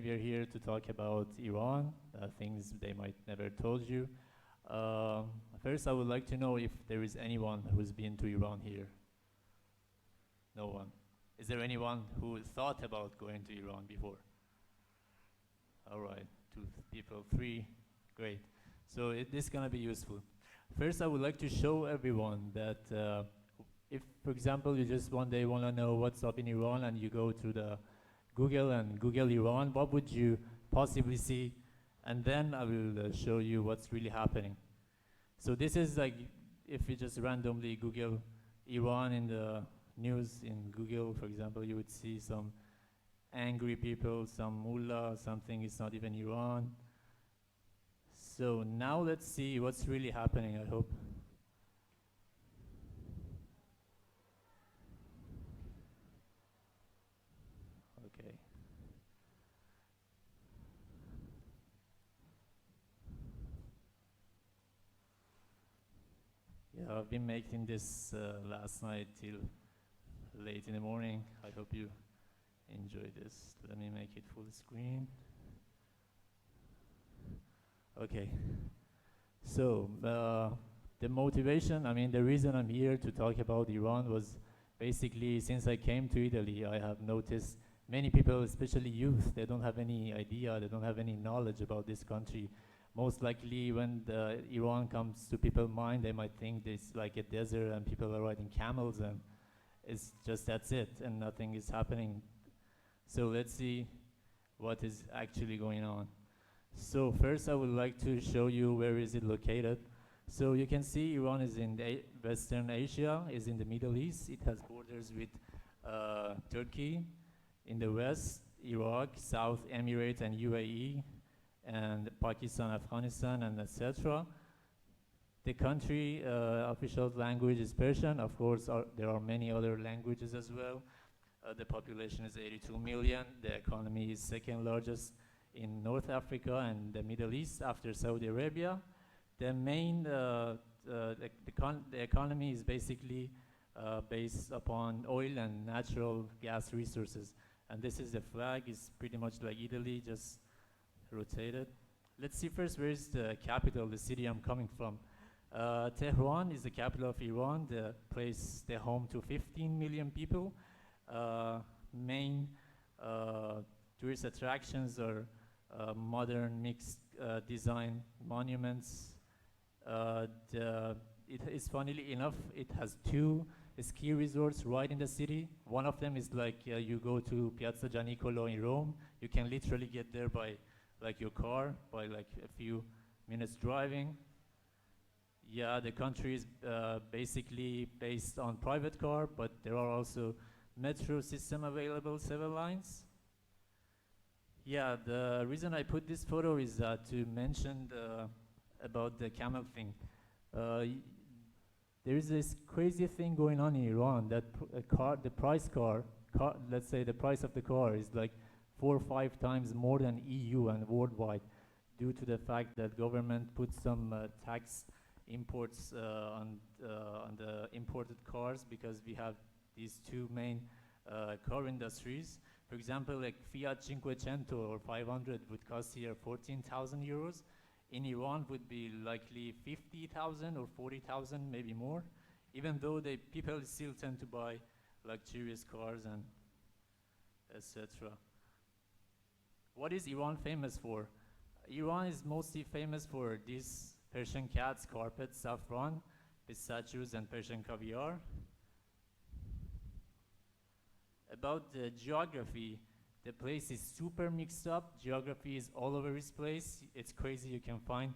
we are here to talk about Iran, things they might never told you. First, I would like to know if there is anyone who's been to Iran here. No one. Is there anyone who thought about going to Iran before? All right, two people, three, great. So this is gonna be useful. First, I would like to show everyone that if, for example, you just one day wanna know what's up in Iran and you go to the Google and Google Iran, what would you possibly see? And then I will show you what's really happening. So this is like, if you just randomly Google Iran in the news in Google, for example, you would see some angry people, some mullah, something is not even Iran. So now let's see what's really happening, I hope. Okay. Yeah, I've been making this last night till late in the morning. I hope you enjoy this. Let me make it full screen. Okay. So the motivation, I mean, the reason I'm here to talk about Iran was basically since I came to Italy, I have noticed many people, especially youth, they don't have any idea, they don't have any knowledge about this country. Most likely when Iran comes to people's mind, they might think it's like a desert and people are riding camels and it's just that's it and nothing is happening. So let's see what is actually going on. So first I would like to show you where is it located. So you can see Iran is in Western Asia, is in the Middle East. It has borders with Turkey in the west, Iraq, South Emirates and UAE, and Pakistan, Afghanistan, and etc. The country official language is Persian. Of course, there are many other languages as well. The population is 82 million. The economy is second largest in North Africa and the Middle East after Saudi Arabia. The main, the economy is basically based upon oil and natural gas resources. And this is the flag, it's pretty much like Italy, just rotated. Let's see first where is the capital, the city I'm coming from. Tehran is the capital of Iran, the place, the home to 15 million people. Main tourist attractions are modern mixed design monuments. It is funnily enough, it has two ski resorts right in the city. One of them is like you go to Piazza Gianicolo in Rome. You can literally get there by like your car, by like a few minutes driving. Yeah, the country is basically based on private car, but there are also metro system available, several lines. Yeah, the reason I put this photo is to mention about the camel thing. There is this crazy thing going on in Iran that let's say the price of the car is like 4 or 5 times more than EU and worldwide, due to the fact that government put some tax imports on the imported cars, because we have these two main car industries. For example, like Fiat Cinquecento or 500 would cost here 14,000 euros. In Iran would be likely 50,000 or 40,000, maybe more, even though people still tend to buy luxurious cars and etc. What is Iran famous for? Iran is mostly famous for these Persian cats, carpets, saffron, pistachios, and Persian caviar. About the geography, the place is super mixed up. Geography is all over its place. It's crazy. You can find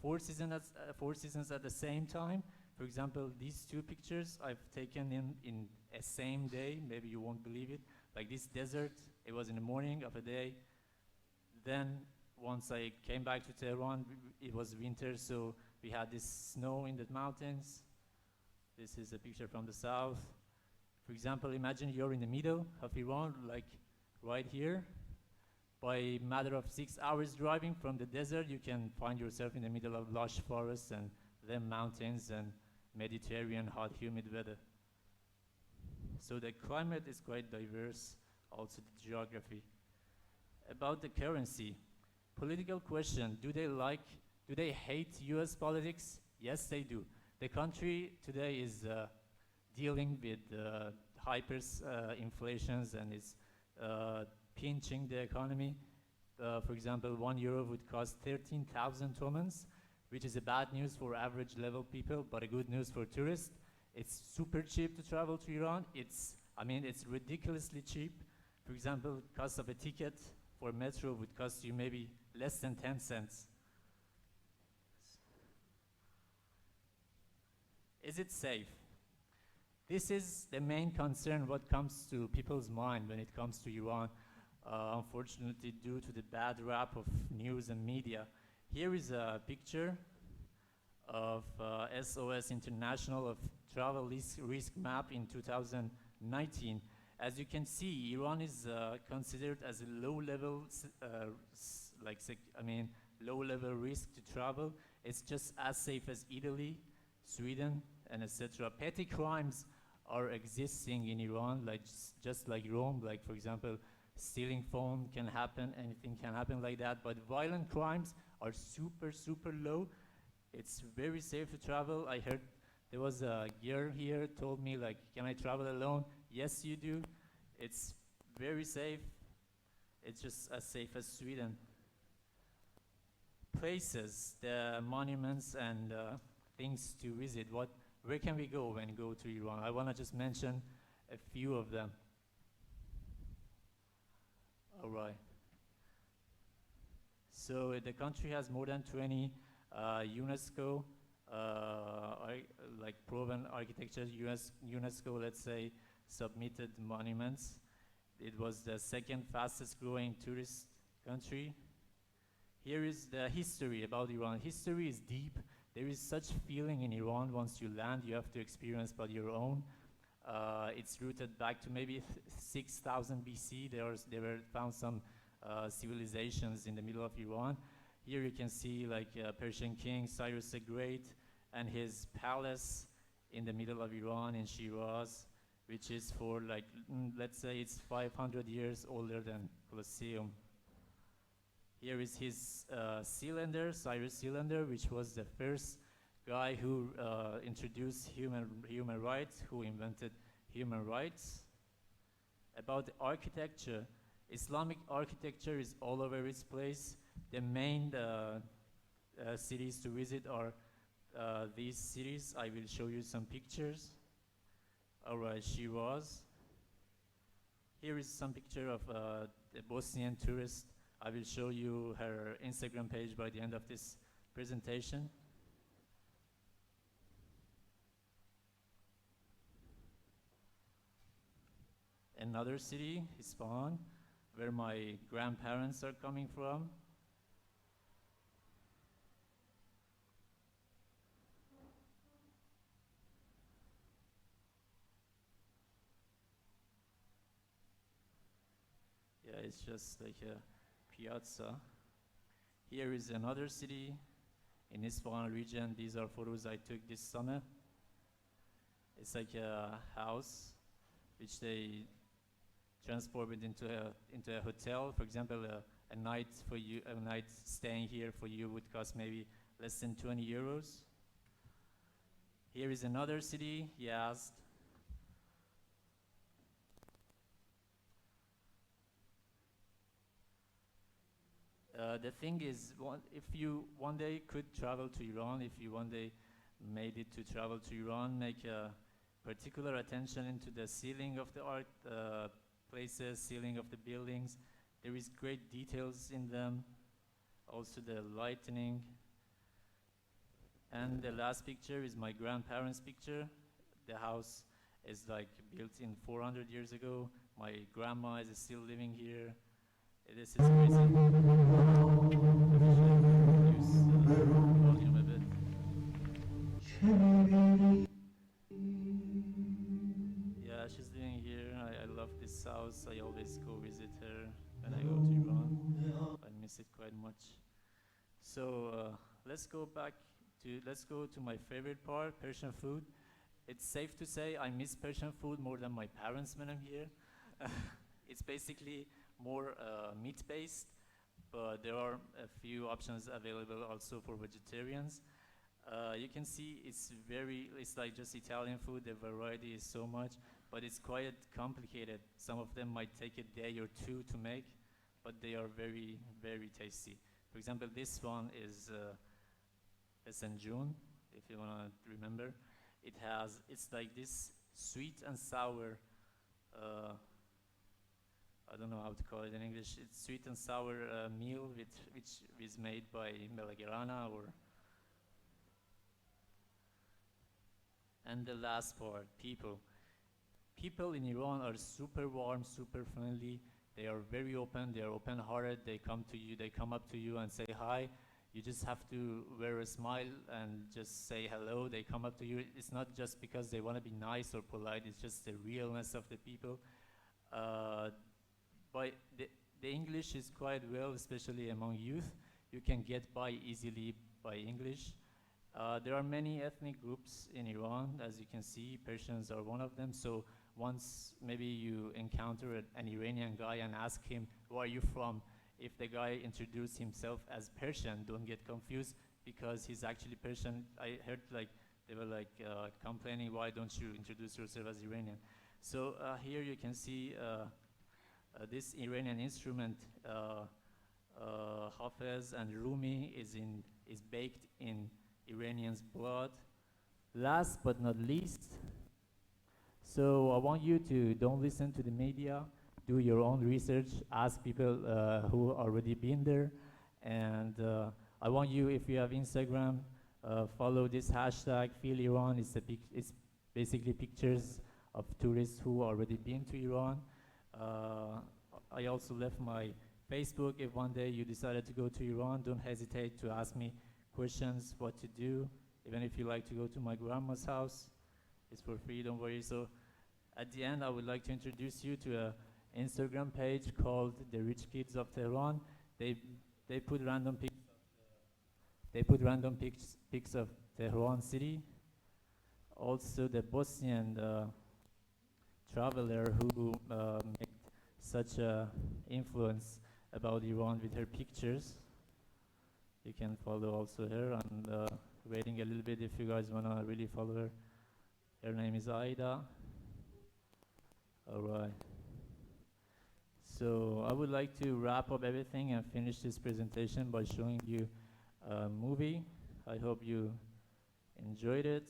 four seasons at the same time. For example, these two pictures I've taken in a same day. Maybe you won't believe it. Like this desert, it was in the morning of a day. Then once I came back to Tehran, it was winter, so we had this snow in the mountains. This is a picture from the south. For example, imagine you're in the middle of Iran, like right here. By matter of 6 hours driving from the desert, you can find yourself in the middle of lush forests and then mountains and Mediterranean hot, humid weather. So the climate is quite diverse, also the geography. About the currency, political question, do they hate US politics? Yes, they do. The country today is dealing with inflations and is pinching the economy. For example, €1 would cost 13,000 tomans, which is a bad news for average level people, but a good news for tourists. It's super cheap to travel to Iran. It's ridiculously cheap. For example, cost of a ticket for metro would cost you maybe less than 10 cents. Is it safe? This is the main concern what comes to people's mind when it comes to Iran. Unfortunately, due to the bad rap of news and media. Here is a picture of SOS International of travel risk map in 2019. As you can see, Iran is considered as a low-level low-level risk to travel. It's just as safe as Italy, Sweden, and etc. Petty crimes are existing in Iran, just like Rome. Like, for example, stealing phone can happen, anything can happen like that. But violent crimes are super, super low. It's very safe to travel. I heard there was a girl here told me, like, can I travel alone? Yes, you do. It's very safe. It's just as safe as Sweden. Places, the monuments and things to visit. Where can we go when we go to Iran? I want to just mention a few of them. All right. So the country has more than 20 UNESCO, proven architecture, UNESCO, let's say, submitted monuments. It was the second fastest growing tourist country. Here is the history about Iran. History is deep. There is such feeling in Iran. Once you land, you have to experience by your own. It's rooted back to maybe 6,000 BC. There were found some civilizations in the middle of Iran. Here you can see Persian king Cyrus the Great and his palace in the middle of Iran in Shiraz, which is for let's say it's 500 years older than Colosseum. Here is his cylinder, Cyrus cylinder, which was the first guy who introduced human rights, who invented human rights. About the architecture, Islamic architecture is all over its place. The main cities to visit are these cities. I will show you some pictures. All right, Shiraz. Here is some picture of a Bosnian tourist. I will show you her Instagram page by the end of this presentation. Another city, Isfahan, where my grandparents are coming from. Yeah, it's just like a piazza. Here is another city in Isfahan region. These are photos I took this summer. It's like a house which they transformed into a hotel. For example, a night staying here for you would cost maybe less than 20 euros. Here is another city, Yazd. The thing is, if you one day could travel to Iran, if you one day made it to travel to Iran, make a particular attention into the ceiling of the art places, ceiling of the buildings. There is great details in them. Also the lighting. And the last picture is my grandparents' picture. The house is built in 400 years ago. My grandma is still living here. This is crazy. Reduce volume a bit. Yeah, she's living here. I love this house. I always go visit her when I go to Iran. I miss it quite much. So let's go to my favorite part, Persian food. It's safe to say I miss Persian food more than my parents when I'm here. It's basically more meat-based, but there are a few options available also for vegetarians. You can see it's like just Italian food. The variety is so much, but it's quite complicated. Some of them might take a day or two to make, but they are very, very tasty. For example, this one is June, if you want to remember. It's like this sweet and sour, uh, I don't know how to call it in English. It's sweet and sour meal which is made by Melagrana or. And the last part, people. People in Iran are super warm, super friendly. They are very open. They are open-hearted. They come to you. They come up to you and say hi. You just have to wear a smile and just say hello. They come up to you. It's not just because they want to be nice or polite. It's just the realness of the people. Uh, by the English is quite well, especially among youth. You can get by easily by English. There are many ethnic groups in Iran, as you can see. Persians are one of them. So once maybe you encounter an Iranian guy and ask him, where are you from? If the guy introduced himself as Persian, don't get confused because he's actually Persian. I heard like they were like complaining, why don't you introduce yourself as Iranian? So here you can see this Iranian instrument, Hafez and Rumi, is baked in Iranians' blood. Last but not least, so I want you to don't listen to the media, do your own research, ask people who already been there, and I want you, if you have Instagram, follow this hashtag Feel Iran. It's basically pictures of tourists who already been to Iran. I also left my Facebook. If one day you decided to go to Iran, don't hesitate to ask me questions, what to do. Even if you like to go to my grandma's house, it's for free, don't worry. So at the end, I would like to introduce you to an Instagram page called The Rich Kids of Tehran. They put random pics of Tehran city. Also the Bosnian traveler who made such a influence about Iran with her pictures. You can follow also her, and waiting a little bit if you guys wanna really follow her. Her name is Aida. All right. So I would like to wrap up everything and finish this presentation by showing you a movie. I hope you enjoyed it.